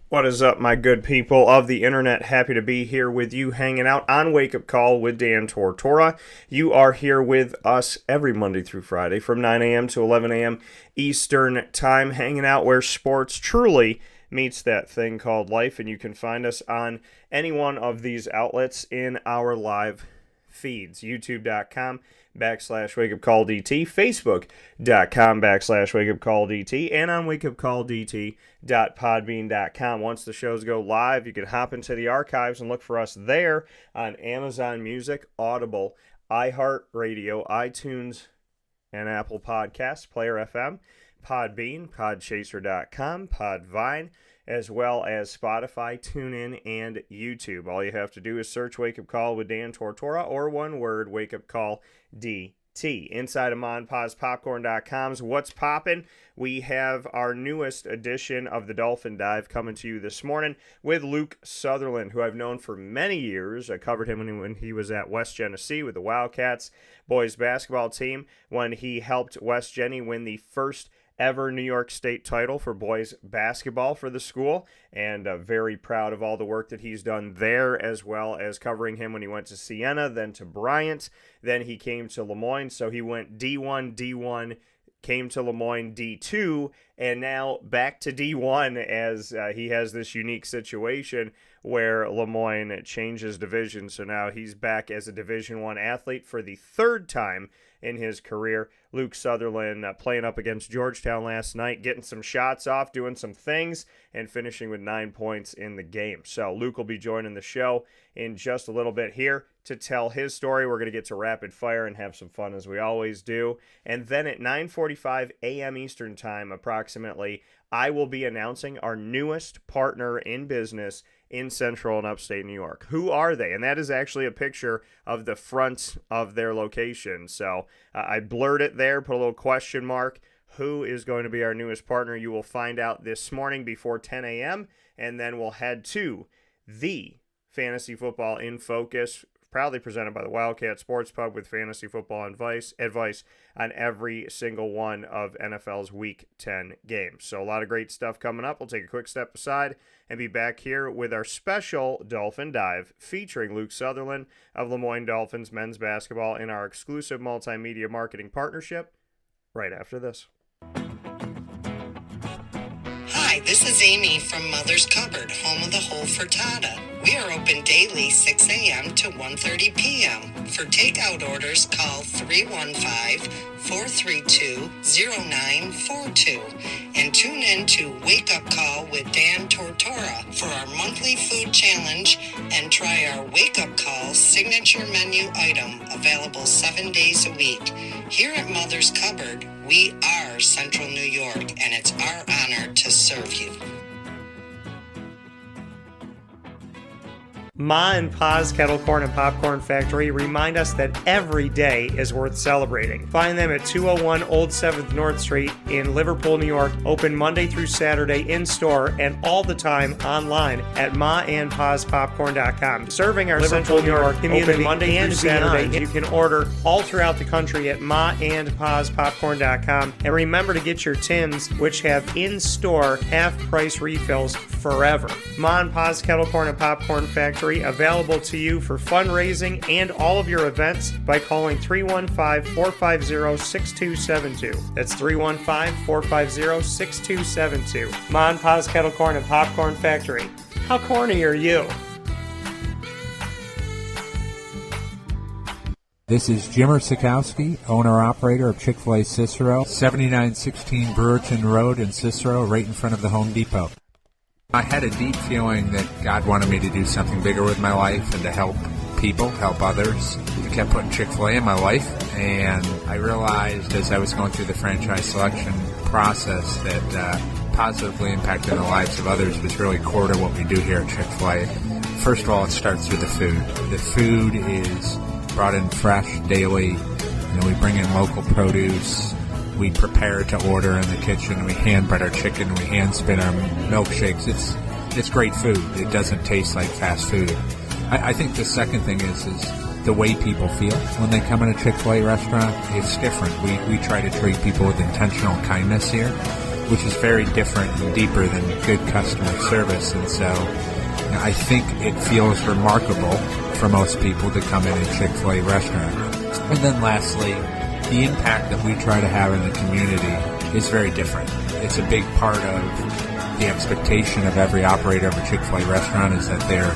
What is up, my good people of the internet? Happy to be here with you, hanging out on Wake Up Call with Dan Tortora. You are here with us every Monday through Friday from 9 a.m. to 11 a.m. Eastern Time, hanging out where sports truly meets that thing called life, and you can find us on any one of these outlets in our live feeds. YouTube.com/WakeUpCallDT, Facebook.com/WakeUpCallDT, and on WakeUpCallDT.podbean.com. Once the shows go live, you can hop into the archives and look for us there on Amazon Music, Audible, iHeartRadio, iTunes, and Apple Podcasts, Player FM, Podbean, Podchaser.com, Podvine, as well as Spotify, TuneIn, and YouTube. All you have to do is search Wake Up Call with Dan Tortora, or one word, Wake Up Call DT. Inside of MonPazPopcorn.com's What's Poppin', we have our newest edition of the Dolphin Dive coming to you this morning with Luke Sutherland, who I've known for many years. I covered him when he was at West Genesee with the Wildcats boys basketball team, when he helped West Genny win the first ever New York State title for boys basketball for the school, and very proud of all the work that he's done there, as well as covering him when he went to Siena, then to Bryant, then he came to LeMoyne, so he went D1, came to LeMoyne D2, and now back to D1 as he has this unique situation where LeMoyne changes division, so now he's back as a Division I athlete for the third time in his career. Luke Sutherland playing up against Georgetown last night, getting some shots off, doing some things, and finishing with 9 points in the game. So Luke will be joining the show in just a little bit here to tell his story. We're going to get to rapid fire and have some fun as we always do. And then at 9:45 a.m. Eastern Time approximately, I will be announcing our newest partner in business in Central and Upstate New York. Who are they? And that is actually a picture of the front of their location. So I blurred it there, put a little question mark. Who is going to be our newest partner? You will find out this morning before 10 a.m. And then we'll head to the Fantasy Football in Focus, proudly presented by the Wildcat Sports Pub, with fantasy football advice on every single one of NFL's Week 10 games. So a lot of great stuff coming up. We'll take a quick step aside and be back here with our special Dolphin Dive featuring Luke Sutherland of LeMoyne Dolphins men's basketball in our exclusive multimedia marketing partnership right after this. Hi, this is Amy from Mother's Cupboard, home of the Whole Frittata. We are open daily 6 a.m. to 1:30 p.m. For takeout orders, call 315-432-0942 and tune in to Wake Up Call with Dan Tortora for our monthly food challenge, and try our Wake Up Call signature menu item, available 7 days a week. Here at Mother's Cupboard, we are Central New York, and it's our honor to serve you. Ma and Pa's Kettle Corn and Popcorn Factory remind us that every day is worth celebrating. Find them at 201 Old 7th North Street in Liverpool, New York. Open Monday through Saturday in-store and all the time online at maandpazpopcorn.com. Serving our Central New York community Monday through Saturday. You can order all throughout the country at maandpazpopcorn.com. And remember to get your tins, which have in-store half-price refills forever. Ma and Pa's Kettle Corn and Popcorn Factory, available to you for fundraising and all of your events by calling 315-450-6272. That's 315-450-6272. Ma and Pa's Kettle Corn and Popcorn Factory. How corny are you? This is Jimmer Sikowski, owner-operator of Chick-fil-A Cicero, 7916 Brewerton Road in Cicero, right in front of the Home Depot. I had a deep feeling that God wanted me to do something bigger with my life and to help people, help others. He kept putting Chick-fil-A in my life, and I realized as I was going through the franchise selection process that positively impacting the lives of others was really core to what we do here at Chick-fil-A. First of all, it starts with the food. The food is brought in fresh daily. We bring in local produce. We prepare to order in the kitchen. We hand bread our chicken. We hand spin our milkshakes. It's great food. It doesn't taste like fast food. I think the second thing is the way people feel when they come in a Chick-fil-A restaurant. It's different. We try to treat people with intentional kindness here, which is very different and deeper than good customer service. And so I think it feels remarkable for most people to come in a Chick-fil-A restaurant. And then lastly, the impact that we try to have in the community is very different. It's a big part of the expectation of every operator of a Chick-fil-A restaurant is that they're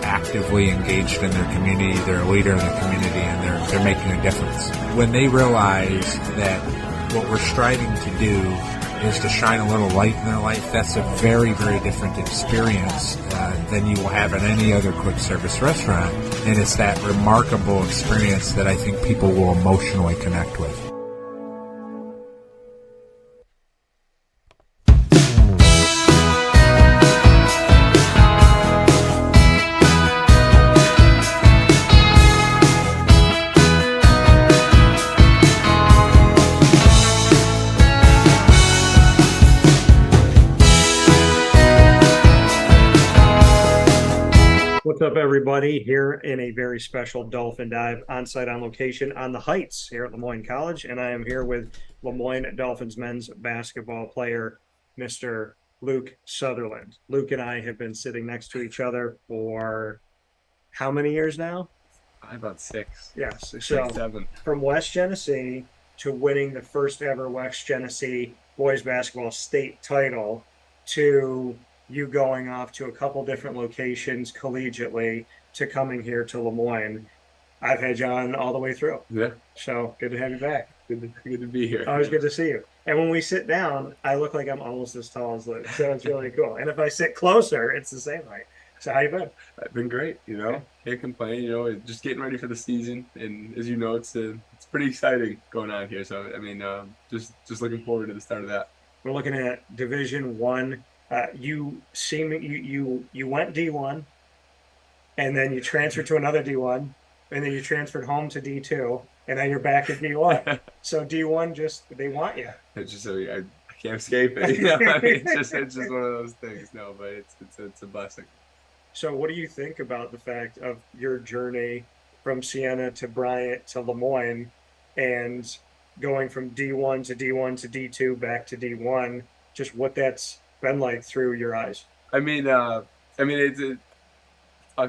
actively engaged in their community, they're a leader in the community, and they're making a difference. When they realize that what we're striving to do is to shine a little light in their life, that's a very, very different experience than you will have at any other quick service restaurant. And it's that remarkable experience that I think people will emotionally connect with. What's up, everybody? Here in a very special Dolphin Dive on-site on location on the Heights here at LeMoyne College, and I am here with LeMoyne Dolphins men's basketball player, Mr. Luke Sutherland. Luke and I have been sitting next to each other for how many years now? About 6. Yes. So 6, 7. From West Genesee to winning the first ever West Genesee boys basketball state title to you going off to a couple different locations collegiately to coming here to LeMoyne. I've had you on all the way through. Yeah. So good to have you back. Good to be here. Always good to see you. And when we sit down, I look like I'm almost as tall as Luke. So it's really cool. And if I sit closer, it's the same height. So how you been? I've been great, Can't complain, just getting ready for the season. And as you know, it's pretty exciting going on here. So, just looking forward to the start of that. We're looking at Division One. You went D1, and then you transferred to another D1, and then you transferred home to D2, and then you're back at D1. So D1 they want you. It's just I can't escape it. It's just one of those things. No, but it's a blessing. So what do you think about the fact of your journey from Siena to Bryant to LeMoyne, and going from D1 to D1 to D2 back to D1? Just what that's been like through your eyes? Talked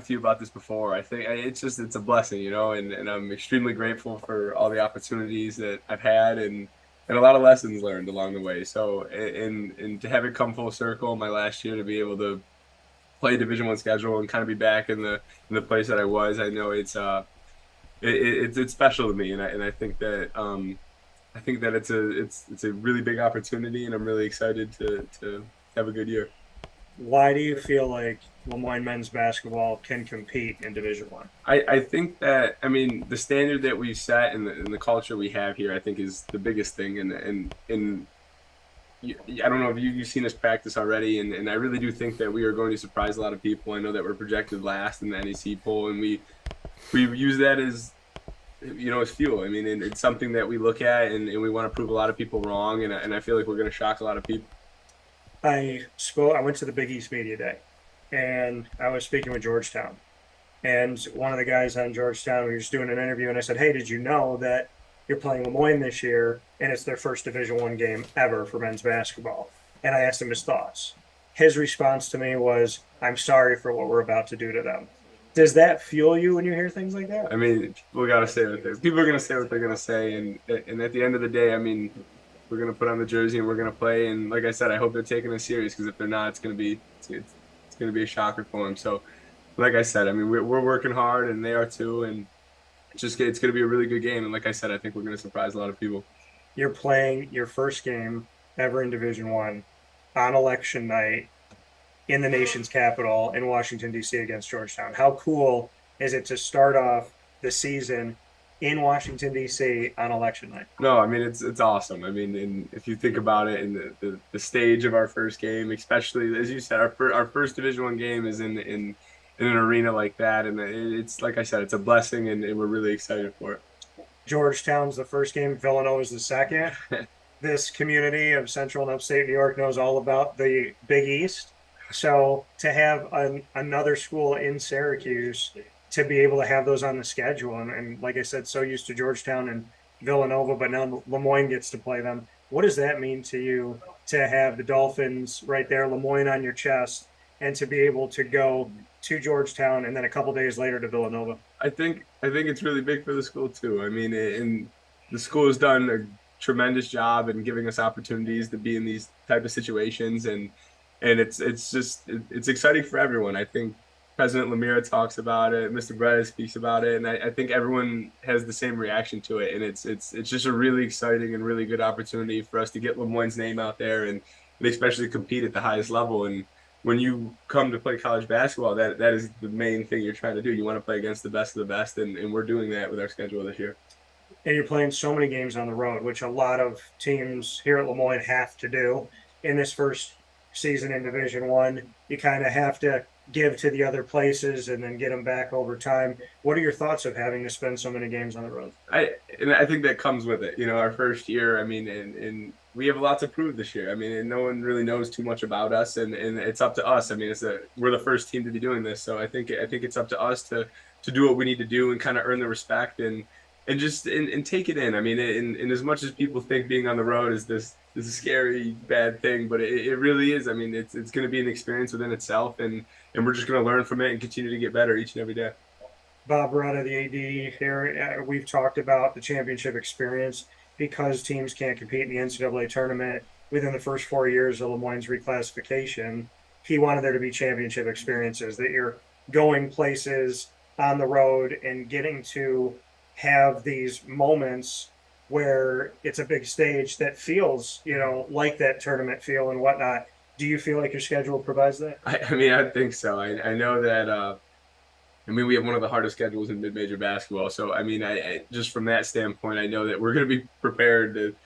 to you about this before. I think it's a blessing, and I'm extremely grateful for all the opportunities that I've had and a lot of lessons learned along the way. So, and to have it come full circle my last year, to be able to play Division I schedule and kind of be back in the place that I was, I know it's special to me, and I think that it's a really big opportunity, and I'm really excited to have a good year. Why do you feel like LeMoyne men's basketball can compete in Division I? I think that the standard that we've set and the culture we have here, I think, is the biggest thing. And I don't know if you've seen us practice already, and I really do think that we are going to surprise a lot of people. I know that we're projected last in the NEC poll, and we use that as as fuel. And it's something that we look at, and we want to prove a lot of people wrong, and I feel like we're going to shock a lot of people. I went to the Big East Media Day, and I was speaking with Georgetown. And one of the guys on Georgetown, we were just doing an interview, and I said, hey, did you know that you're playing LeMoyne this year, and it's their first Division I game ever for men's basketball? And I asked him his thoughts. His response to me was, I'm sorry for what we're about to do to them. Does that fuel you when you hear things like that? People got to say what people are going to say what they're going to say, and at the end of the day, we're going to put on the jersey and we're going to play. And like I said, I hope they're taking us serious, because if they're not, it's going to be a shocker for them. So, like I said, we're working hard, and they are too. And it's going to be a really good game. And like I said, I think we're going to surprise a lot of people. You're playing your first game ever in Division One on election night in the nation's capital in Washington, D.C. against Georgetown. How cool is it to start off the season in Washington, D.C. on election night? No, I mean, it's awesome. I mean, and if you think about it, in the stage of our first game, especially, as you said, our first Division One game is in an arena like that. And it's, like I said, it's a blessing, and we're really excited for it. Georgetown's the first game, Villanova's the second. This community of Central and Upstate New York knows all about the Big East. So to have another school in Syracuse, to be able to have those on the schedule, and like I said, so used to Georgetown and Villanova, but now LeMoyne gets to play them. What does that mean to you to have the Dolphins right there, LeMoyne on your chest, and to be able to go to Georgetown and then a couple days later to Villanova? I think it's really big for the school too. I mean, and the school has done a tremendous job in giving us opportunities to be in these type of situations, and it's exciting for everyone. I think President Lemire talks about it, Mr. Brett speaks about it, and I think everyone has the same reaction to it. And it's just a really exciting and really good opportunity for us to get LeMoyne's name out there and especially compete at the highest level. And when you come to play college basketball, that is the main thing you're trying to do. You want to play against the best of the best, and we're doing that with our schedule this year. And you're playing so many games on the road, which a lot of teams here at LeMoyne have to do in this first season in Division One. You kind of have to give to the other places and then get them back over time. What are your thoughts of having to spend so many games on the road? I think that comes with it. You know, our first year, I mean, and we have a lot to prove this year. I mean, and no one really knows too much about us, and it's up to us. I mean, we're the first team to be doing this, so I think it's up to us to do what we need to do and kind of earn the respect and just take it in. I mean, and as much as people think being on the road is this scary bad thing, but it really is. I mean, it's going to be an experience within itself, and we're just going to learn from it and continue to get better each and every day. Bob Beretta, the AD here, we've talked about the championship experience because teams can't compete in the NCAA tournament within the first 4 years of LeMoyne's reclassification. He wanted there to be championship experiences, that you're going places on the road and getting to have these moments where it's a big stage that feels, like that tournament feel and whatnot. Do you feel like your schedule provides that? I mean, I think so. I know that, we have one of the hardest schedules in mid-major basketball. So, I mean, I just from that standpoint, I know that we're going to be prepared to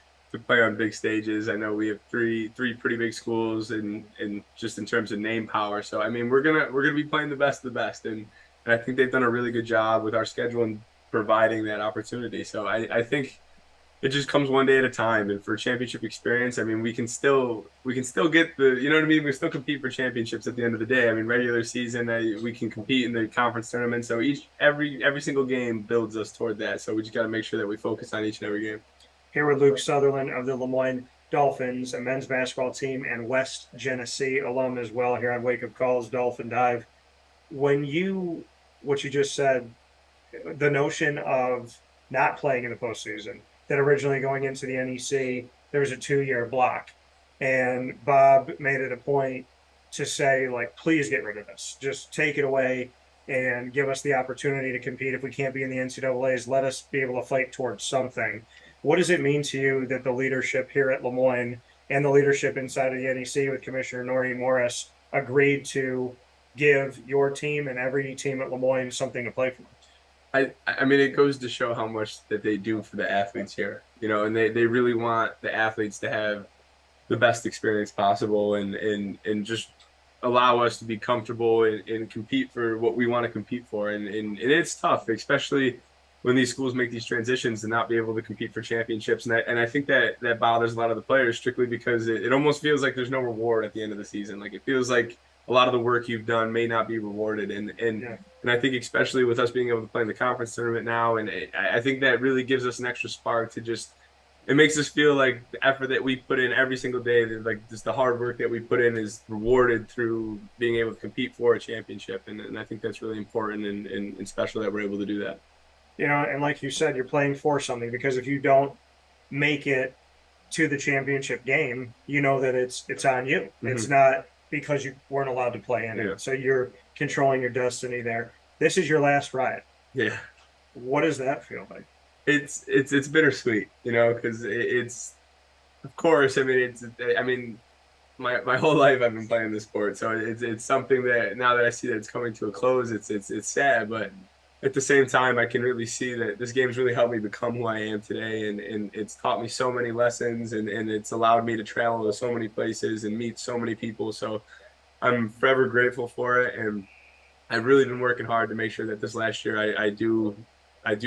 play on big stages. I know we have three pretty big schools and just in terms of name power. So, I mean, we're gonna be playing the best of the best. And I think they've done a really good job with our schedule and providing that opportunity. So I think it just comes one day at a time. And for championship experience, I mean, we can still get the, you know what I mean? We still compete for championships at the end of the day. I mean, regular season, we can compete in the conference tournament. So every single game builds us toward that. So we just got to make sure that we focus on each and every game. Here with Luke Sutherland of the LeMoyne Dolphins, a men's basketball team, and West Genesee alum as well here on Wake Up Calls, Dolphin Dive. What you just said, the notion of not playing in the postseason, that originally going into the NEC, there was a 2-year block. And Bob made it a point to say, like, please get rid of this. Just take it away and give us the opportunity to compete. If we can't be in the NCAAs, let us be able to fight towards something. What does it mean to you that the leadership here at LeMoyne and the leadership inside of the NEC with Commissioner Noreen Morris agreed to give your team and every team at LeMoyne something to play for? I mean, it goes to show how much that they do for the athletes here, and they really want the athletes to have the best experience possible and just allow us to be comfortable and compete for what we want to compete for. And it's tough, especially when these schools make these transitions and not be able to compete for championships. And I think that bothers a lot of the players strictly because it almost feels like there's no reward at the end of the season. Like, it feels like a lot of the work you've done may not be rewarded. And I think especially with us being able to play in the conference tournament now, and I think that really gives us an extra spark to just, it makes us feel like the effort that we put in every single day, like just the hard work that we put in is rewarded through being able to compete for a championship. And I think that's really important and special that we're able to do that. And like you said, you're playing for something, because if you don't make it to the championship game, you know that it's on you. Mm-hmm. It's not because you weren't allowed to play in it. So you're controlling your destiny there. This is your last ride. Yeah. What does that feel like? It's bittersweet, you know, because it's of course. I mean, my whole life I've been playing this sport, so it's something that now that I see that it's coming to a close, it's sad, but at the same time, I can really see that this game's really helped me become who I am today, and it's taught me so many lessons, and it's allowed me to travel to so many places and meet so many people. So I'm forever grateful for it, and I've really been working hard to make sure that this last year I do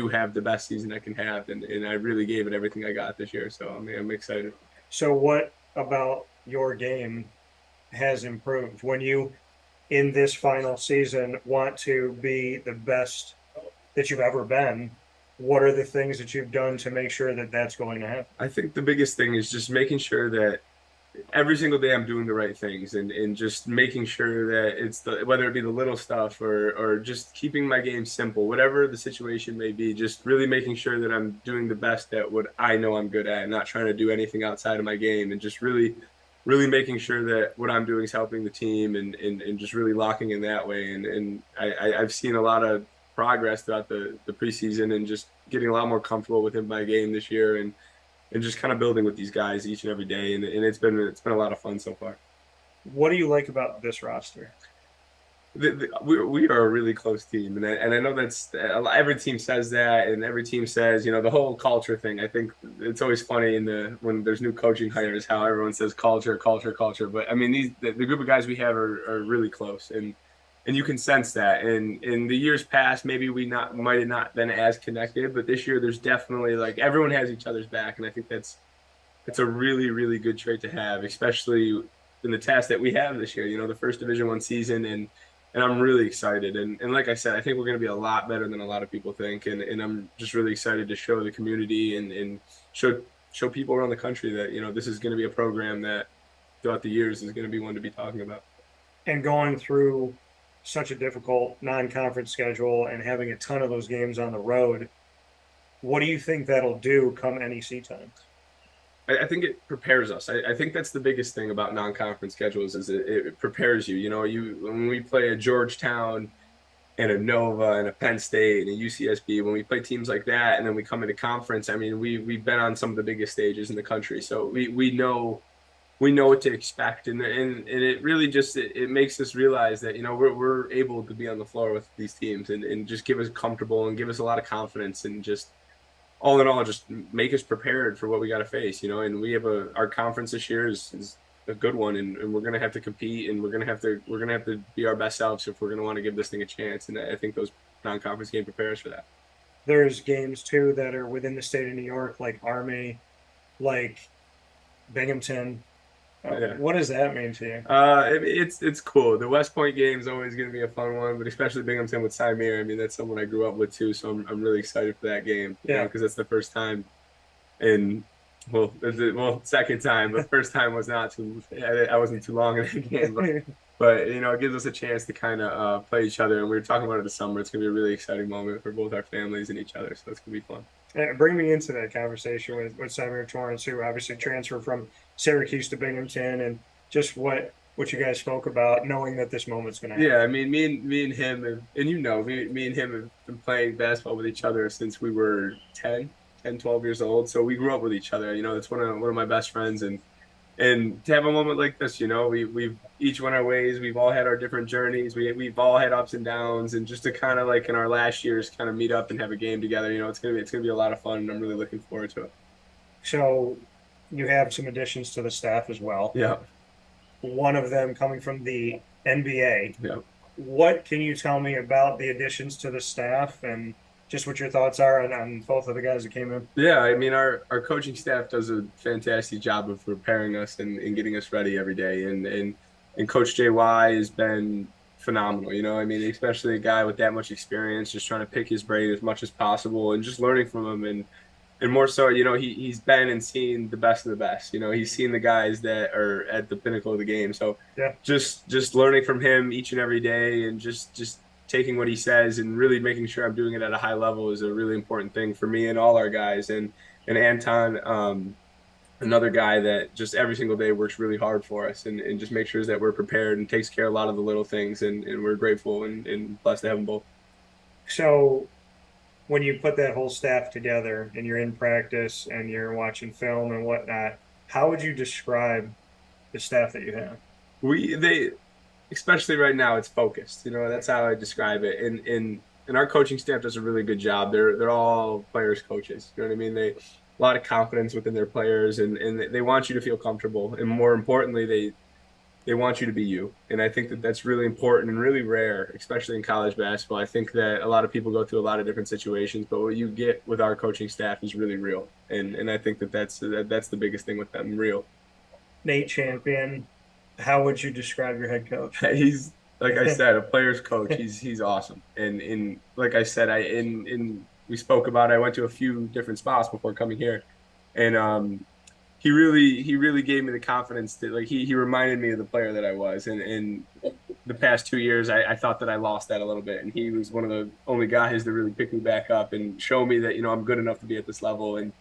have the best season I can have, and I really gave it everything I got this year. So I'm excited. So, what about your game has improved when you, in this final season, want to be the best that you've ever been? What are the things that you've done to make sure that that's going to happen? I think the biggest thing is just making sure that every single day I'm doing the right things, and just making sure that it's whether it be the little stuff or just keeping my game simple, whatever the situation may be, just really making sure that I'm doing the best at what I know I'm good at, and not trying to do anything outside of my game, and just really making sure that what I'm doing is helping the team, and just really locking in that way. And I've seen a lot of progress throughout the preseason, and just getting a lot more comfortable within my game this year, and just kind of building with these guys each and every day, and it's been a lot of fun so far. What do you like about this roster? We are a really close team, and I know that's every team says that, and every team says, you know, the whole culture thing. I think it's always funny when there's new coaching hires how everyone says culture, culture, culture. But I mean, the group of guys we have are really close, and you can sense that. And in the years past, maybe we might have not been as connected, but this year there's definitely, like, everyone has each other's back, and I think it's a really, really good trait to have, especially in the task that we have this year. You know, the first Division I season, and I'm really excited. And like I said, I think we're going to be a lot better than a lot of people think, and I'm just really excited to show the community and show people around the country that, you know, this is going to be a program that throughout the years is going to be one to be talking about. And going through such a difficult non-conference schedule and having a ton of those games on the road, what do you think that'll do come NEC time? I think it prepares us. I think that's the biggest thing about non-conference schedules is it prepares you. You know, when we play a Georgetown and a Nova and a Penn State and a UCSB, when we play teams like that, and then we come into conference, I mean, we've been on some of the biggest stages in the country, so we know what to expect, and it really just it makes us realize that, you know, we're able to be on the floor with these teams and just give us comfortable and give us a lot of confidence, and just all in all just make us prepared for what we got to face, you know. And we have our conference this year is a good one, and we're gonna have to compete, and we're gonna have to be our best selves if we're gonna want to give this thing a chance. And I think those non-conference games prepare us for that. There's games too that are within the state of New York, like Army, like Binghamton. Yeah. What does that mean to you? It's cool. The West Point game is always going to be a fun one, but especially Binghamton with Symir. I mean, that's someone I grew up with too, so I'm really excited for that game. Yeah, because that's the first time second time, but first time was not too. I wasn't too long in that game, but you know, it gives us a chance to kind of play each other. And we were talking about it this summer. It's going to be a really exciting moment for both our families and each other, so it's going to be fun. Bring me into that conversation with Symir Torrance, who obviously transferred from Syracuse to Binghamton, and just what you guys spoke about, knowing that this moment's going to happen. Yeah, I mean, me and him, and you know, me and him have been playing basketball with each other since we were 10, 12 years old. So we grew up with each other. You know, it's one of my best friends, and to have a moment like this, you know, we've each went our ways. We've all had our different journeys. We've all had ups and downs, and just to kind of, like, in our last years, kind of meet up and have a game together. You know, it's gonna be a lot of fun, and I'm really looking forward to it. So you have some additions to the staff as well. Yeah. One of them coming from the NBA. Yeah. What can you tell me about the additions to the staff, and just what your thoughts are on both of the guys that came in? Yeah, I mean, our coaching staff does a fantastic job of preparing us and getting us ready every day. And Coach JY has been phenomenal, you know. I mean, especially a guy with that much experience, just trying to pick his brain as much as possible and just learning from him. And more so, you know, he's been and seen the best of the best. You know, he's seen the guys that are at the pinnacle of the game. So yeah, just learning from him each and every day, and just taking what he says and really making sure I'm doing it at a high level is a really important thing for me and all our guys. And Anton, another guy that just every single day works really hard for us and just makes sure that we're prepared and takes care of a lot of the little things. And we're grateful and blessed to have them both. So when you put that whole staff together and you're in practice and you're watching film and whatnot, how would you describe the staff that you have? They especially right now, it's focused. That's how I describe it. And our coaching staff does a really good job. They're all players coaches. You know what I mean? They a lot of confidence within their players, and they want you to feel comfortable. And more importantly, they want you to be you. And I think that that's really important and really rare, especially in college basketball. I think that a lot of people go through a lot of different situations, but what you get with our coaching staff is really real. And I think that that's the biggest thing with them, real. Nate Champion, how would you describe your head coach? He's like I said, a player's coach. He's awesome. And like I said, we spoke about it. I went to a few different spots before coming here, and he really gave me the confidence that like he reminded me of the player that I was. And the past 2 years, I thought that I lost that a little bit, and he was one of the only guys that really picked me back up and show me that I'm good enough to be at this level and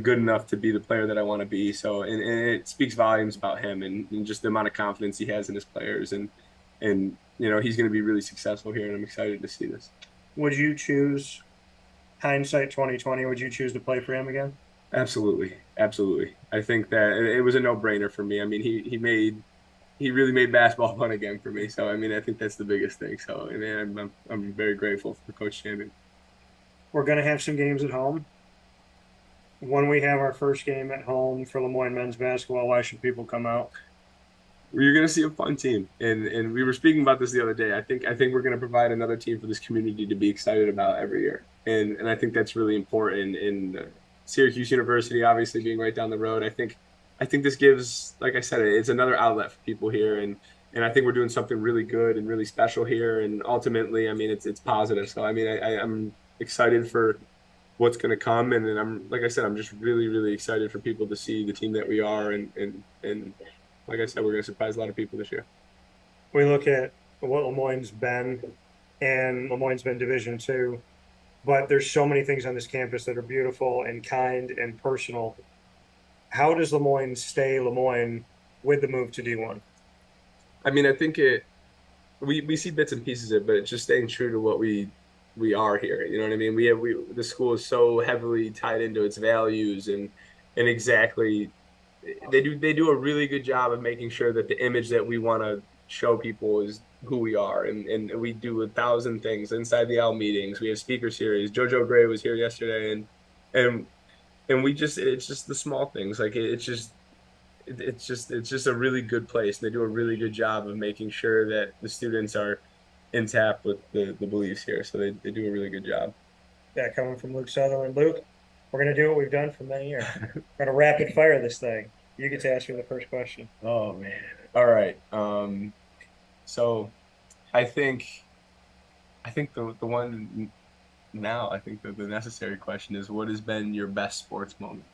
good enough to be the player that I want to be. So and it speaks volumes about him and just the amount of confidence he has in his players and he's going to be really successful here, and I'm excited to see this. Would you choose, hindsight 2020, would you choose to play for him again? Absolutely. I think that it was a no-brainer for me. I mean, he really made basketball fun again for me. So I mean, I think that's the biggest thing. So I mean, I'm very grateful for Coach Champion. We're going to have some games at home. When we have our first game at home for LeMoyne men's basketball, why should people come out? You're going to see a fun team, and we were speaking about this the other day. I think we're going to provide another team for this community to be excited about every year, and I think that's really important. In Syracuse University, obviously being right down the road, I think this gives, like I said, it's another outlet for people here, and I think we're doing something really good and really special here. And ultimately, I mean, it's positive. So I mean, I'm excited for what's going to come, and I'm like I said, I'm just really excited for people to see the team that we are, and like I said, we're going to surprise a lot of people this year. We look at what LeMoyne's been, and LeMoyne's been Division II, but there's so many things on this campus that are beautiful and kind and personal. How does LeMoyne stay LeMoyne with the move to D1? I mean, I think we see bits and pieces of it, but it's just staying true to what we are here. You know what I mean? The school is so heavily tied into its values and exactly. They do a really good job of making sure that the image that we want to show people is who we are, and we do 1,000 things inside the AL meetings. We have speaker series. JoJo Gray was here yesterday, and we just it's just the small things. Like it's just a really good place. And they do a really good job of making sure that the students are in tap with the beliefs here. So they do a really good job. Yeah, coming from Luke Sutherland. Luke, we're going to do what we've done for many years. We're going to rapid fire this thing. You get to ask me the first question. Oh, man. All right. So I think the one now, I think the necessary question is, what has been your best sports moment?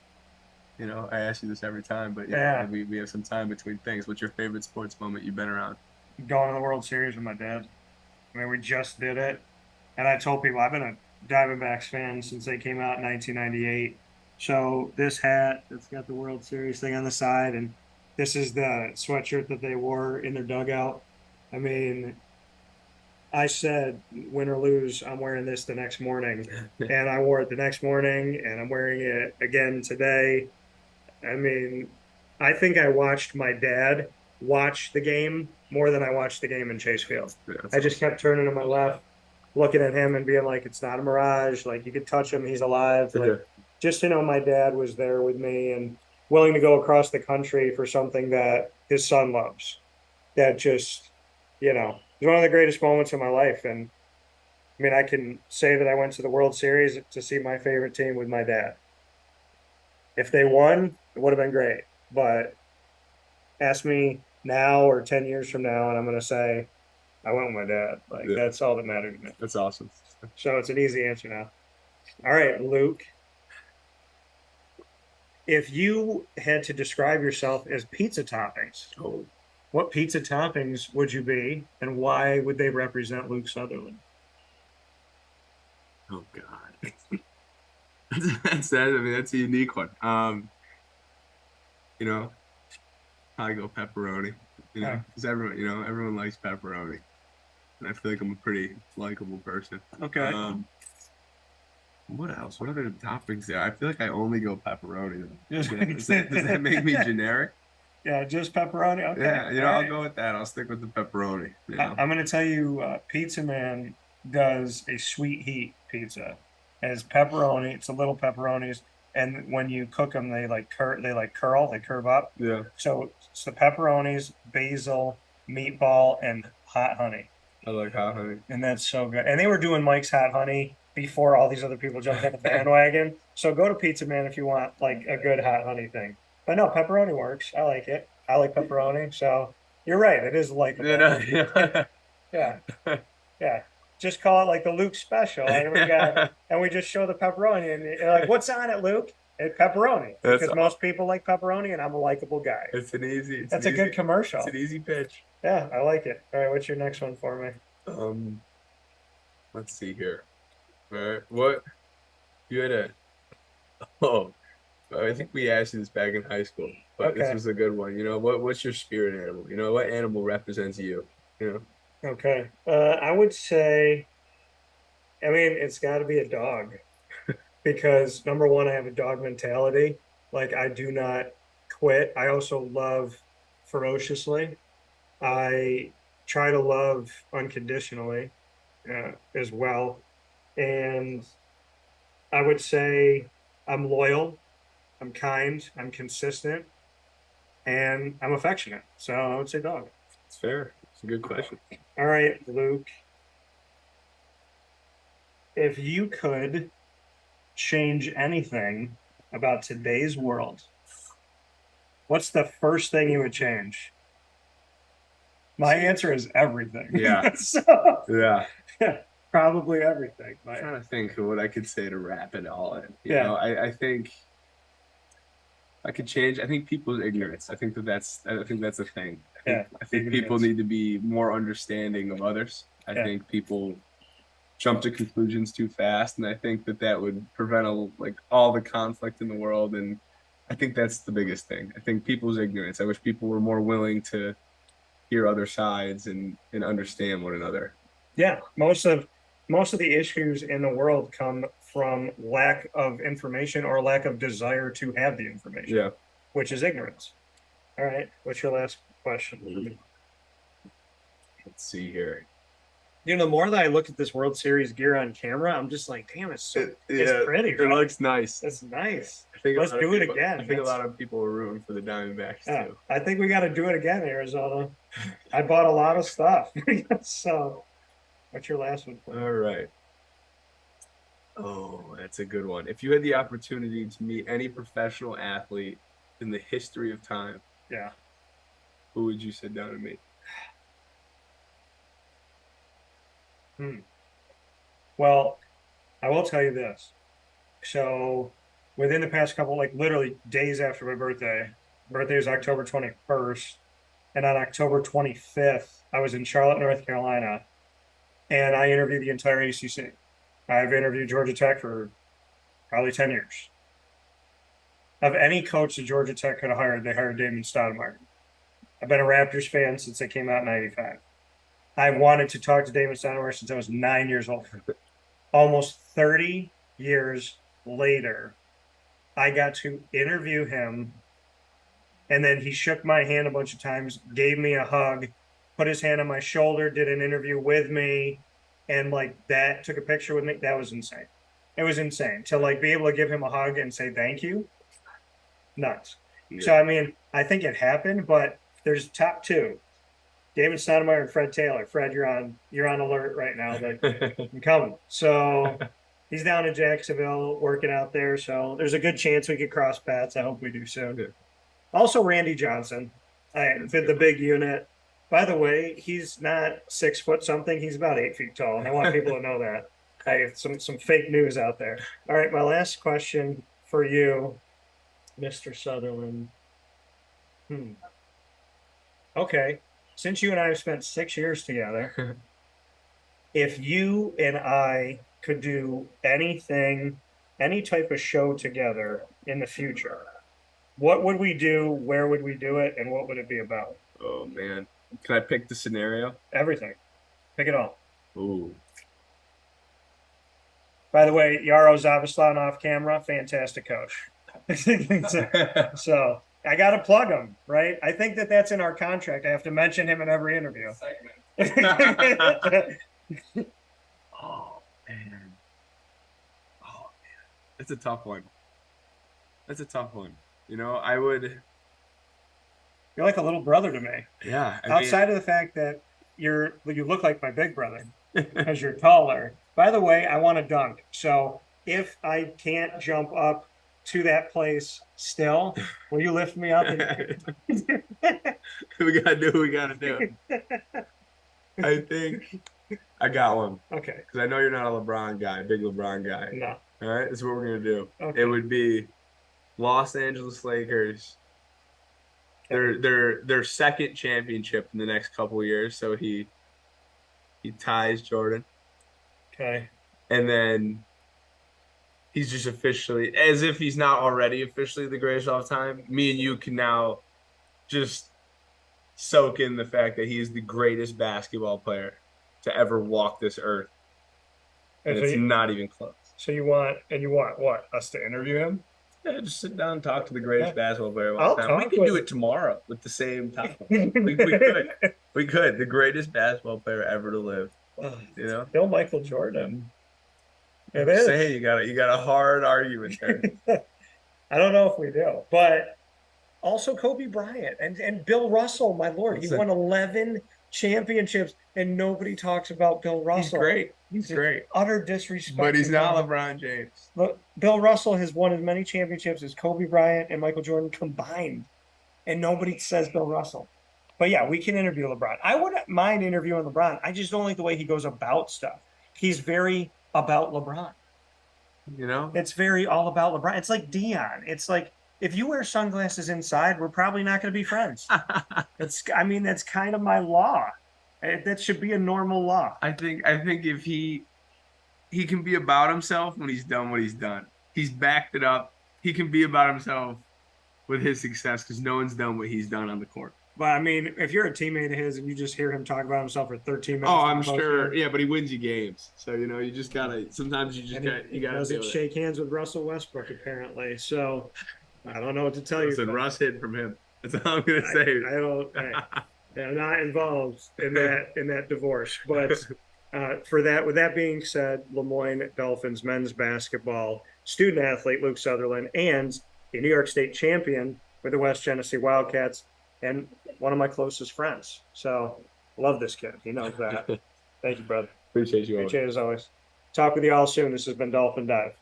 I ask you this every time, but yeah. We have some time between things. What's your favorite sports moment you've been around? Going to the World Series with my dad. I mean, we just did it. And I told people I've been a Diamondbacks fan since they came out in 1998. So this hat, it's got the World Series thing on the side, and this is the sweatshirt that they wore in their dugout. I mean, I said, win or lose, I'm wearing this the next morning. And I wore it the next morning, and I'm wearing it again today. I mean, I think I watched my dad watch the game more than I watched the game in Chase Field. Yeah, I just kept turning to my left, looking at him and being like, it's not a mirage. Like, you could touch him. He's alive. Like, just to know my dad was there with me and willing to go across the country for something that his son loves. That just, is one of the greatest moments of my life. And, I mean, I can say that I went to the World Series to see my favorite team with my dad. If they won, it would have been great. But ask me now or 10 years from now, and I'm going to say, I went with my dad. That's all that mattered to me. That's awesome. So it's an easy answer now. All right, Luke. If you had to describe yourself as pizza toppings, what pizza toppings would you be, and why would they represent Luke Sutherland? Oh, God. That's a unique one. I go pepperoni, because everyone likes pepperoni. And I feel like I'm a pretty likable person. Okay. What else? What other toppings there? I feel like I only go pepperoni. Does that make me generic? Yeah, just pepperoni. Okay. Yeah, All I'll right. go with that. I'll stick with the pepperoni. I'm going to tell you, Pizza Man does a sweet heat pizza. And it's pepperoni. It's a little pepperonis, and when you cook them, they curve up. Yeah, So it's the pepperonis, basil, meatball, and hot honey, I like hot honey. and that's so good. And they were doing Mike's hot honey before all these other people jumped on the bandwagon. So go to Pizza Man if you want like a good hot honey thing. But no, pepperoni works. I like it. I like pepperoni. So you're right. It is like yeah. Yeah. Just call it like the Luke special. And we just show the pepperoni and you're like, what's on it, Luke? It's pepperoni. Because most people like pepperoni and I'm a likable guy. It's an easy. That's a good commercial. It's an easy pitch. Yeah, I like it. All right, what's your next one for me? Let's see here. All right, what you had a? Oh, I think we asked you this back in high school, but this was a good one. What's your spirit animal? What animal represents you? Okay. I would say, it's got to be a dog because number one, I have a dog mentality. Like I do not quit. I also love ferociously. I try to love unconditionally as well. And I would say I'm loyal, I'm kind, I'm consistent, and I'm affectionate. So I would say dog. It's fair. It's a good question. All right, Luke. If you could change anything about today's world, what's the first thing you would change? My answer is everything. Yeah. Yeah. Probably everything. I'm trying to think of what I could say to wrap it all in. I think I could change. I think people's ignorance. I think that's a thing. I think people need to be more understanding of others. I think people jump to conclusions too fast, and I think that would prevent all the conflict in the world. And I think that's the biggest thing. I think people's ignorance. I wish people were more willing to hear other sides and understand one another. Yeah, most of the issues in the world come from lack of information or lack of desire to have the information. Yeah, which is ignorance. All right, what's your last question? Let's see here. The more that I look at this World Series gear on camera, I'm just like, damn, it's pretty. It looks nice. It's nice. Let's do it again. I think a lot of people are rooting for the Diamondbacks too. I think we got to do it again, Arizona. I bought a lot of stuff. So, what's your last one? All right. Oh, that's a good one. If you had the opportunity to meet any professional athlete in the history of time, who would you sit down and meet? Well, I will tell you this. So, within the past couple, literally days after my birthday is October 21st, and on October 25th, I was in Charlotte, North Carolina, and I interviewed the entire ACC. I've interviewed Georgia Tech for probably 10 years. Of any coach that Georgia Tech could have hired, they hired Damon Stoudemire. I've been a Raptors fan since they came out in '95. I wanted to talk to Damon Stoudemire since I was 9 years old. Almost 30 years later, I got to interview him, and then he shook my hand a bunch of times, gave me a hug, put his hand on my shoulder, did an interview with me, and that, took a picture with me. That was insane. It was insane to be able to give him a hug and say thank you. Nuts. Yeah. So I think it happened, but there's top two. David Stoudemire and Fred Taylor. Fred, you're on alert right now. I'm coming. So he's down in Jacksonville working out there. So there's a good chance we could cross paths. I hope we do soon. Yeah. Also, Randy Johnson, the big unit. By the way, he's not 6 foot something. He's about 8 feet tall. And I want people to know that. I have some fake news out there. All right, my last question for you, Mr. Sutherland. Okay. Since you and I have spent 6 years together, if you and I could do anything, any type of show together in the future, what would we do? Where would we do it? And what would it be about? Oh, man. Can I pick the scenario? Everything. Pick it all. Ooh. By the way, Yaro Zavislan off camera, fantastic coach. So I got to plug him, right? I think that's in our contract. I have to mention him in every interview. Oh man. That's a tough one. You know, I would. You're like a little brother to me. Yeah. Outside of the fact that you look like my big brother because you're taller. By the way, I want to dunk. So if I can't jump up to that place still, will you lift me up? We gotta do what we gotta do. I think I got one. Okay. Because I know you're not a LeBron guy, big LeBron guy. No. All right, that's what we're gonna do. Okay. It would be Los Angeles Lakers. Their second championship in the next couple of years. So he ties Jordan. Okay. And then he's just officially, as if he's not already officially the greatest of all time, me and you can now just soak in the fact that he is the greatest basketball player to ever walk this earth. And so it's not even close. So you want what? Us to interview him? Yeah, just sit down and talk to the greatest basketball player of all time. We could do it tomorrow with the same topic. we could. We could. The greatest basketball player ever to live. You know? Still Michael Jordan. It I'm is. saying you got a hard argument there. I don't know if we do, but also Kobe Bryant and Bill Russell, my lord. He won 11 championships and nobody talks about Bill Russell. He's great. Utter disrespect. But he's not LeBron James. Look, Bill Russell has won as many championships as Kobe Bryant and Michael Jordan combined. And nobody says Bill Russell. But yeah, we can interview LeBron. I wouldn't mind interviewing LeBron. I just don't like the way he goes about stuff. He's very about LeBron. You know? It's very all about LeBron. It's like Dion. It's like, if you wear sunglasses inside, we're probably not going to be friends. That's kind of my law. That should be a normal law. I think if he can be about himself when he's done what he's done. He's backed it up. He can be about himself with his success because no one's done what he's done on the court. But I mean, if you're a teammate of his and you just hear him talk about himself for 13 minutes. Oh, I'm sure. Yeah, but he wins you games. So, you know, you just gotta. Sometimes you just got. You gotta. Doesn't shake hands with Russell Westbrook apparently. So, I don't know what to tell you. Listen, Russ hid from him. That's all I'm gonna say. I don't. I'm not involved in that divorce, but with that being said, LeMoyne Dolphins men's basketball student athlete Luke Sutherland and a New York State champion with the West Genesee Wildcats and one of my closest friends. So love this kid. He knows that. Thank you, brother. Appreciate you. Appreciate it as always. Talk with you all soon. This has been Dolphin Dive.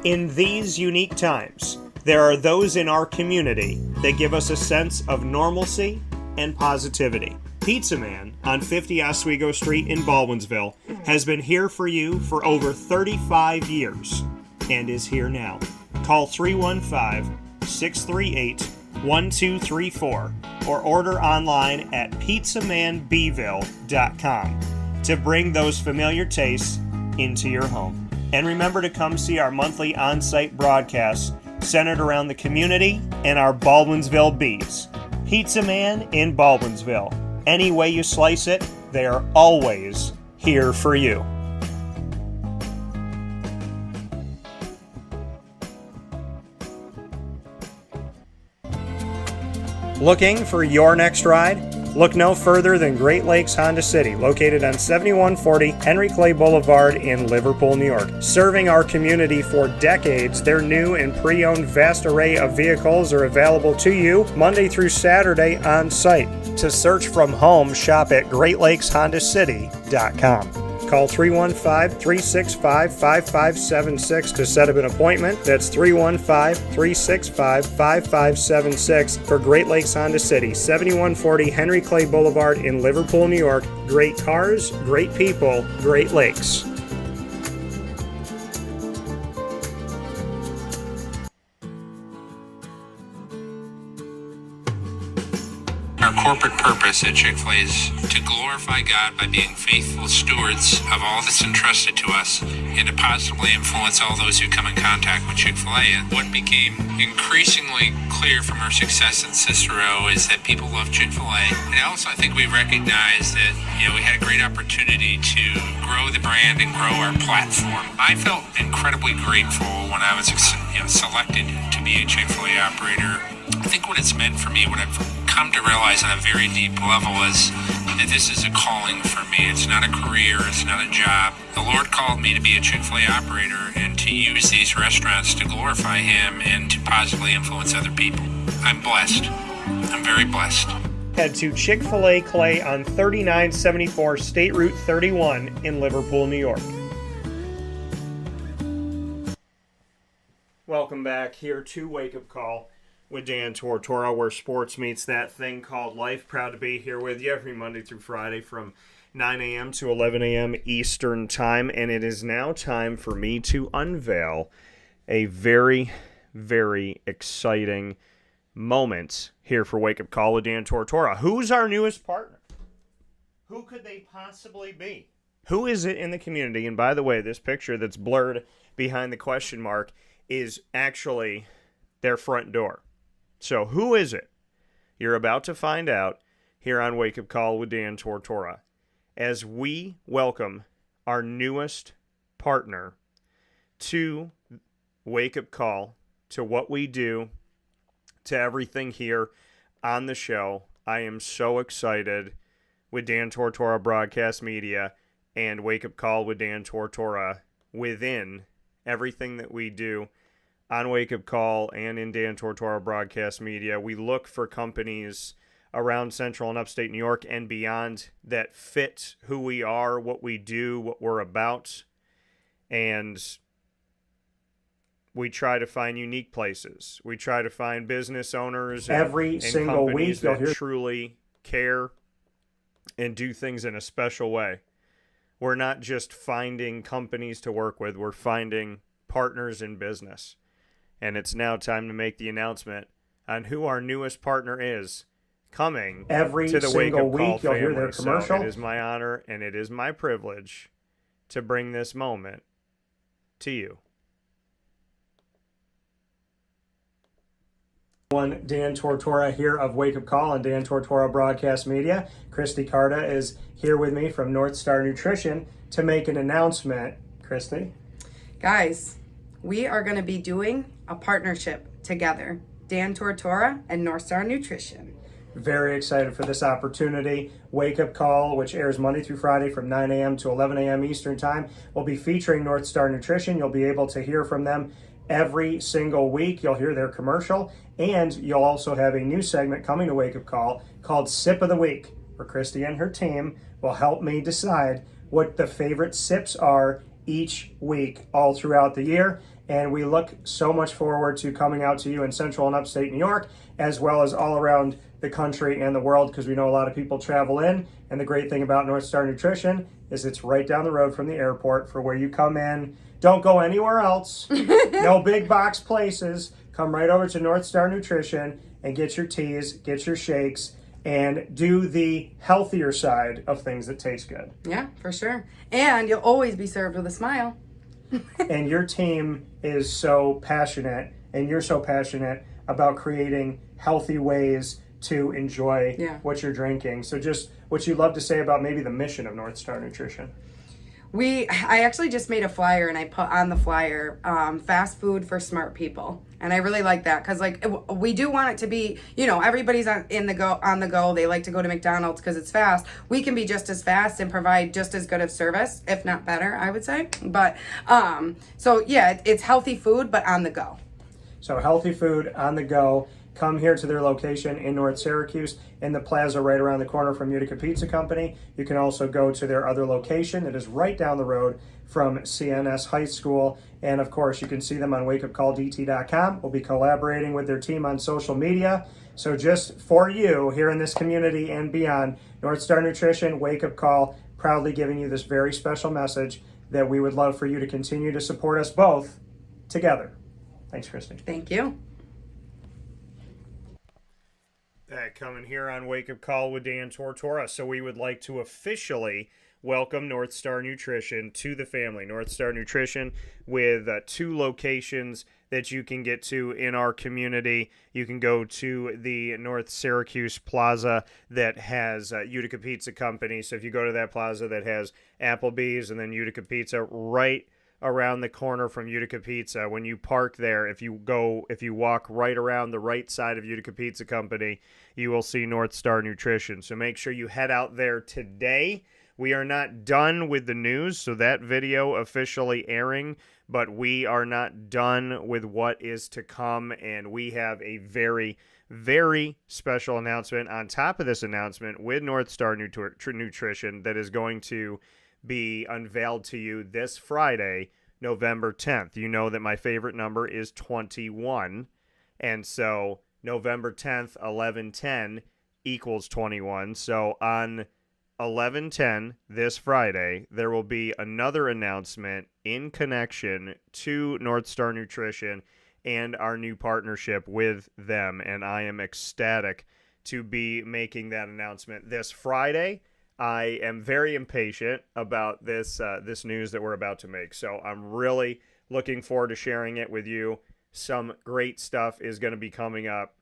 In these unique times, there are those in our community that give us a sense of normalcy and positivity. Pizza Man on 50 Oswego Street in Baldwinsville has been here for you for over 35 years and is here now. Call 315-638-1234 or order online at pizzamanbville.com to bring those familiar tastes into your home. And remember to come see our monthly on-site broadcasts centered around the community and our Baldwinsville Bees. Pizza Man in Baldwinsville. Any way you slice it, they are always here for you. Looking for your next ride? Look no further than Great Lakes Honda City, located on 7140 Henry Clay Boulevard in Liverpool, New York. Serving our community for decades, their new and pre-owned vast array of vehicles are available to you Monday through Saturday on site. To search from home, shop at GreatLakesHondaCity.com. Call 315-365-5576 to set up an appointment. That's 315-365-5576 for Great Lakes Honda City, 7140 Henry Clay Boulevard in Liverpool, New York. Great cars, great people, Great Lakes. corporate purpose at Chick-fil-A is to glorify God by being faithful stewards of all that's entrusted to us and to positively influence all those who come in contact with Chick-fil-A. And what became increasingly clear from our success in Cicero is that people love Chick-fil-A. And also, I think we recognized that, we had a great opportunity to grow the brand and grow our platform. I felt incredibly grateful when I was selected to be a Chick-fil-A operator. I think what it's meant for me, what I've come to realize on a very deep level is that this is a calling for me. It's not a career, it's not a job. The Lord called me to be a Chick-fil-A operator and to use these restaurants to glorify Him and to positively influence other people. I'm blessed. I'm very blessed. Head to Chick-fil-A Clay on 3974 State Route 31 in Liverpool, New York. Welcome back here to Wake Up Call with Dan Tortora, where sports meets that thing called life. Proud to be here with you every Monday through Friday from 9 a.m. to 11 a.m. Eastern Time. And it is now time for me to unveil a very, very exciting moment here for Wake Up Call with Dan Tortora. Who's our newest partner? Who could they possibly be? Who is it in the community? And by the way, this picture that's blurred behind the question mark is actually their front door. So who is it? You're about to find out here on Wake Up Call with Dan Tortora as we welcome our newest partner to Wake Up Call, to what we do, to everything here on the show. I am so excited with Dan Tortora Broadcast Media and Wake Up Call with Dan Tortora within everything that we do on Wake Up Call and in Dan Tortora Broadcast Media. We look for companies around Central and Upstate New York and beyond that fit who we are, what we do, what we're about, and we try to find unique places. We try to find business owners every single week that truly care and do things in a special way. We're not just finding companies to work with, we're finding partners in business. And it's now time to make the announcement on who our newest partner is coming every to the Wake single Up Call week. You'll hear their family. commercial. So it is my honor and it is my privilege to bring this moment to you. Dan Tortora here of Wake Up Call and Dan Tortora Broadcast Media. Christy Carta is here with me from North Star Nutrition to make an announcement. Christy? Guys, we are going to be doing a partnership together. Dan Tortora and North Star Nutrition. Very excited for this opportunity. Wake Up Call, which airs Monday through Friday from 9 a.m. to 11 a.m. Eastern Time, will be featuring North Star Nutrition. You'll be able to hear from them every single week. You'll hear their commercial, and you'll also have a new segment coming to Wake Up Call called Sip of the Week, where Christy and her team will help me decide what the favorite sips are each week all throughout the year. And we look so much forward to coming out to you in Central and Upstate New York, as well as all around the country and the world, because we know a lot of people travel in. And the great thing about North Star Nutrition is it's right down the road from the airport for where you come in. Don't go anywhere else. No big box places. Come right over to North Star Nutrition and get your teas, get your shakes, and do the healthier side of things that taste good. Yeah, for sure. And you'll always be served with a smile. And your team is so passionate, and you're so passionate about creating healthy ways to enjoy what you're drinking. So just what you'd love to say about maybe the mission of North Star Nutrition. I actually just made a flyer, and I put on the flyer, fast food for smart people. And I really like that because, like, we do want it to be, everybody's on the go. They like to go to McDonald's because it's fast. We can be just as fast and provide just as good of service, if not better, I would say. But, it's healthy food, but on the go. So healthy food on the go. Come here to their location in North Syracuse in the plaza right around the corner from Utica Pizza Company. You can also go to their other location that is right down the road from CNS High School. And of course, you can see them on wakeupcalldt.com. We'll be collaborating with their team on social media. So just for you here in this community and beyond, North Star Nutrition, Wake Up Call, proudly giving you this very special message that we would love for you to continue to support us both together. Thanks, Christy. Thank you. Back coming here on Wake Up Call with Dan Tortora. So we would like to officially welcome North Star Nutrition to the family. North Star Nutrition with 2 locations that you can get to in our community. You can go to the North Syracuse Plaza that has Utica Pizza Company. So if you go to that plaza that has Applebee's and then Utica Pizza right around the corner from Utica Pizza, when you park there, if you walk right around the right side of Utica Pizza Company, you will see North Star Nutrition. So make sure you head out there today. We are not done with the news, so that video officially airing, but we are not done with what is to come, and we have a very, very special announcement on top of this announcement with North Star Nutrition that is going to be unveiled to you this Friday, November 10th. You know that my favorite number is 21, and so November 10th, 11:10 equals 21. So on 11:10 this Friday, there will be another announcement in connection to North Star Nutrition and our new partnership with them, and I am ecstatic to be making that announcement this Friday. I am very impatient about this news that we're about to make, so I'm really looking forward to sharing it with you. Some great stuff is going to be coming up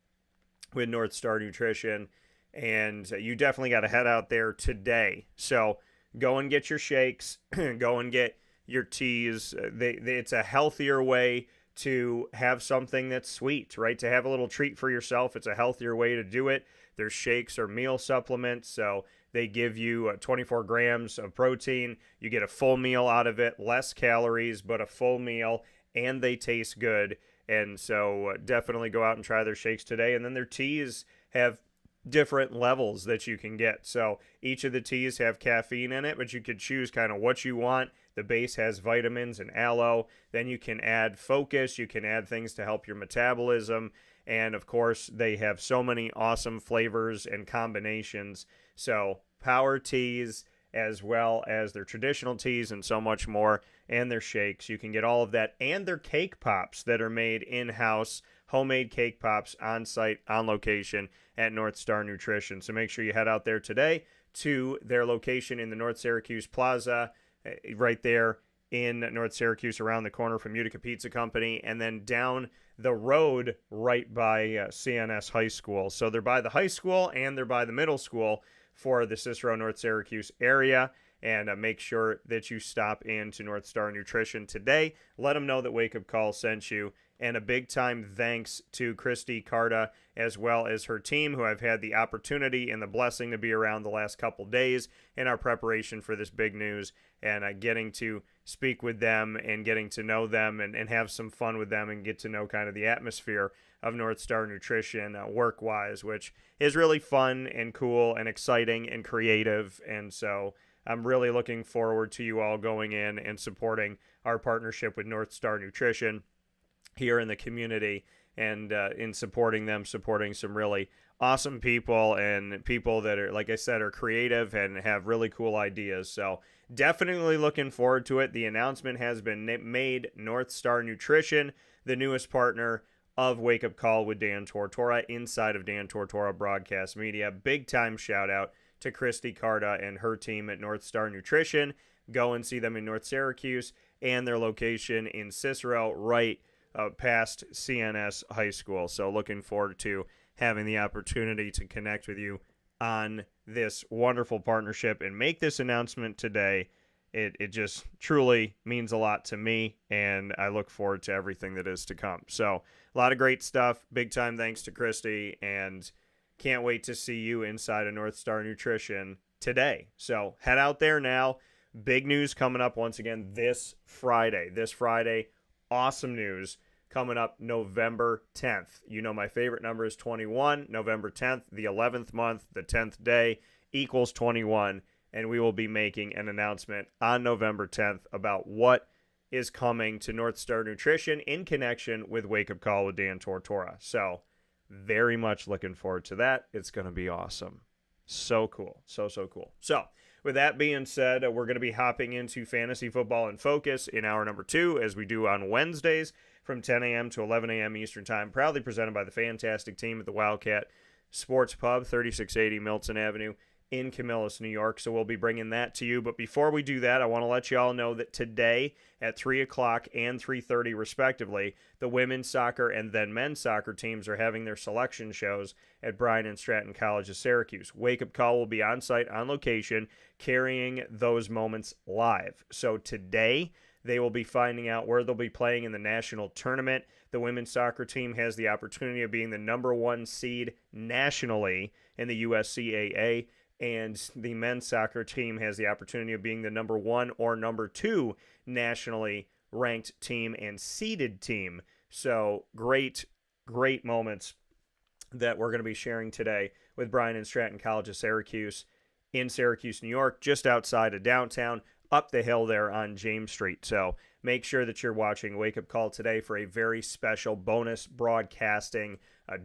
with North Star Nutrition, and you definitely got to head out there today. So go and get your shakes, go and get your teas. It's a healthier way to have something that's sweet, right? To have a little treat for yourself. It's a healthier way to do it. There's shakes or meal supplements, so they give you 24 grams of protein. You get a full meal out of it, less calories, but a full meal, and they taste good. And so definitely go out and try their shakes today. And then their teas have different levels that you can get. So each of the teas have caffeine in it, but you could choose kind of what you want. The base has vitamins and aloe. Then you can add focus. You can add things to help your metabolism. And of course, they have so many awesome flavors and combinations. So power teas, as well as their traditional teas and so much more, and their shakes. You can get all of that, and their cake pops that are made in-house, homemade cake pops on site, on location at North Star Nutrition. So make sure you head out there today to their location in the North Syracuse Plaza, right there in North Syracuse, around the corner from Utica Pizza Company, and then down the road right by CNS High School. So they're by the high school and they're by the middle school for the Cicero, North Syracuse area. And make sure that you stop into North Star Nutrition today. Let them know that Wake Up Call sent you. And a big time thanks to Christy Carta, as well as her team, who I've had the opportunity and the blessing to be around the last couple days in our preparation for this big news, and getting to speak with them and getting to know them and have some fun with them and get to know kind of the atmosphere of North Star Nutrition work-wise, which is really fun and cool and exciting and creative. And so I'm really looking forward to you all going in and supporting our partnership with North Star Nutrition here in the community, and in supporting them, supporting some really awesome people and people that are, like I said, are creative and have really cool ideas. So definitely looking forward to it. The announcement has been made. North Star Nutrition, the newest partner of Wake Up Call with Dan Tortora inside of Dan Tortora Broadcast Media. Big time shout out to Christy Carta and her team at North Star Nutrition. Go and see them in North Syracuse and their location in Cicero, right past CNS High School. So looking forward to having the opportunity to connect with you on this wonderful partnership and make this announcement today. It just truly means a lot to me, and I look forward to everything that is to come. So a lot of great stuff. Big time thanks to Christy, and can't wait to see you inside of North Star Nutrition today. So head out there now. Big news coming up once again this Friday. Awesome news coming up November 10th. You know my favorite number is 21. November 10th, the 11th month, the 10th day equals 21. And we will be making an announcement on November 10th about what is coming to North Star Nutrition in connection with Wake Up Call with Dan Tortora. So very much looking forward to that. It's going to be awesome. So cool. So cool. So with that being said, we're going to be hopping into Fantasy Football in Focus in hour number 2, as we do on Wednesdays from 10 a.m. to 11 a.m. Eastern Time, proudly presented by the fantastic team at the Wildcat Sports Pub, 3680 Milton Avenue in Camillus, New York. So we'll be bringing that to you. But before we do that, I want to let you all know that today at 3 o'clock and 3:30 respectively, the women's soccer and then men's soccer teams are having their selection shows at Bryan and Stratton College of Syracuse. Wake Up Call will be on site, on location, carrying those moments live. So today, they will be finding out where they'll be playing in the national tournament. The women's soccer team has the opportunity of being the number 1 seed nationally in the USCAA, and the men's soccer team has the opportunity of being the number 1 or number 2 nationally ranked team and seeded team. So great moments that we're going to be sharing today with Bryan and Stratton College of Syracuse in Syracuse, New York, just outside of downtown, up the hill there on James Street. So make sure that you're watching Wake Up Call today for a very special bonus broadcasting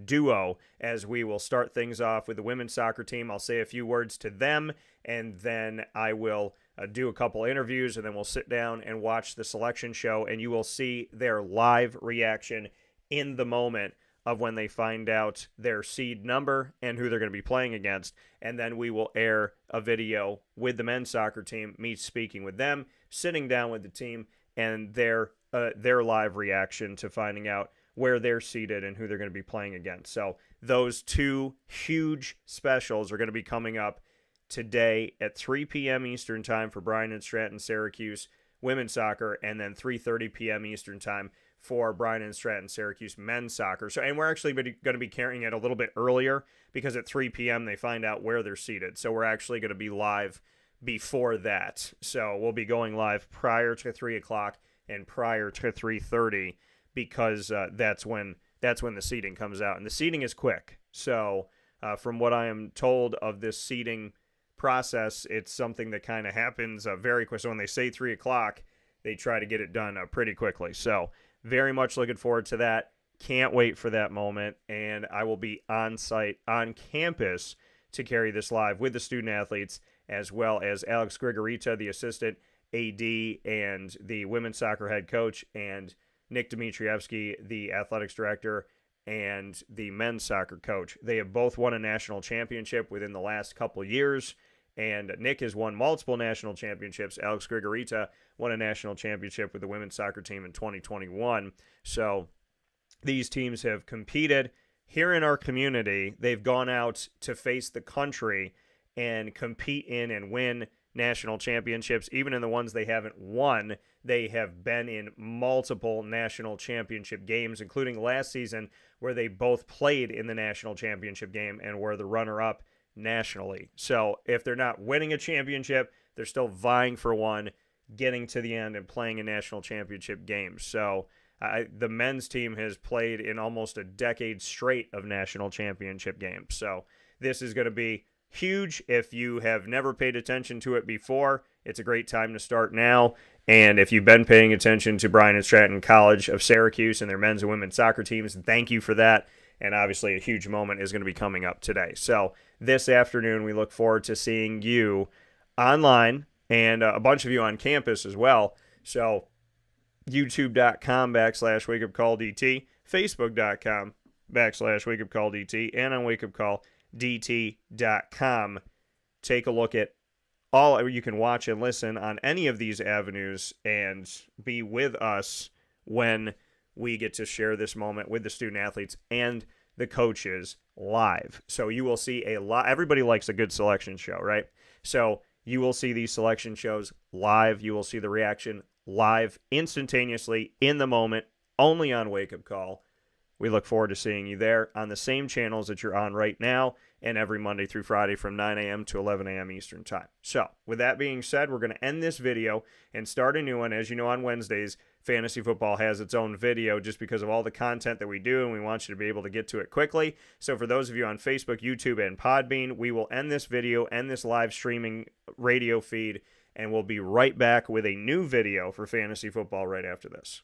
duo as we will start things off with the women's soccer team. I'll say a few words to them, and then I will do a couple interviews, and then we'll sit down and watch the selection show, and you will see their live reaction in the moment of when they find out their seed number and who they're going to be playing against. And then we will air a video with the men's soccer team, me speaking with them, sitting down with the team, and their live reaction to finding out where they're seated and who they're going to be playing against. So those two huge specials are going to be coming up today at 3 p.m. Eastern Time for Bryan and Stratton Syracuse women's soccer, and then 3:30 p.m. Eastern Time for Bryan and Stratton Syracuse men's soccer. So, and we're actually going to be carrying it a little bit earlier because at 3 p.m. they find out where they're seated. So we're actually going to be live before that. So we'll be going live prior to 3 o'clock and prior to 3:30 because that's when the seating comes out. And the seating is quick. So from what I am told of this seating process, it's something that kind of happens very quick. So when they say 3 o'clock, they try to get it done pretty quickly. So very much looking forward to that. Can't wait for that moment. And I will be on site, on campus, to carry this live with the student athletes, as well as Alex Grigorita, the assistant AD and the women's soccer head coach, and Nick Dmitrievsky, the athletics director and the men's soccer coach. They have both won a national championship within the last couple years, and Nick has won multiple national championships. Alex Grigorita won a national championship with the women's soccer team in 2021. So these teams have competed here in our community. They've gone out to face the country and compete in and win national championships. Even in the ones they haven't won, they have been in multiple national championship games, including last season where they both played in the national championship game and were the runner-up nationally. So if they're not winning a championship, they're still vying for one, getting to the end and playing a national championship game. So the men's team has played in almost a decade straight of national championship games. So this is going to be huge. If you have never paid attention to it before, it's a great time to start now. And if you've been paying attention to Bryan and Stratton College of Syracuse and their men's and women's soccer teams, thank you for that. And obviously a huge moment is going to be coming up today. So this afternoon, we look forward to seeing you online and a bunch of you on campus as well. So youtube.com/wakeupcalldt, facebook.com/wakeupcalldt, and on wakeupcalldt.com. Take a look at all. You can watch and listen on any of these avenues and be with us when we get to share this moment with the student athletes and the coaches live. So you will see a lot. Everybody likes a good selection show, right? So you will see these selection shows live. You will see the reaction live, instantaneously, in the moment, only on Wake Up Call. We look forward to seeing you there on the same channels that you're on right now and every Monday through Friday from 9 a.m. to 11 a.m. Eastern Time. So with that being said, we're going to end this video and start a new one. As you know, on Wednesdays, Fantasy Football has its own video just because of all the content that we do, and we want you to be able to get to it quickly. So for those of you on Facebook, YouTube, and Podbean, we will end this video, end this live streaming radio feed, and we'll be right back with a new video for Fantasy Football right after this.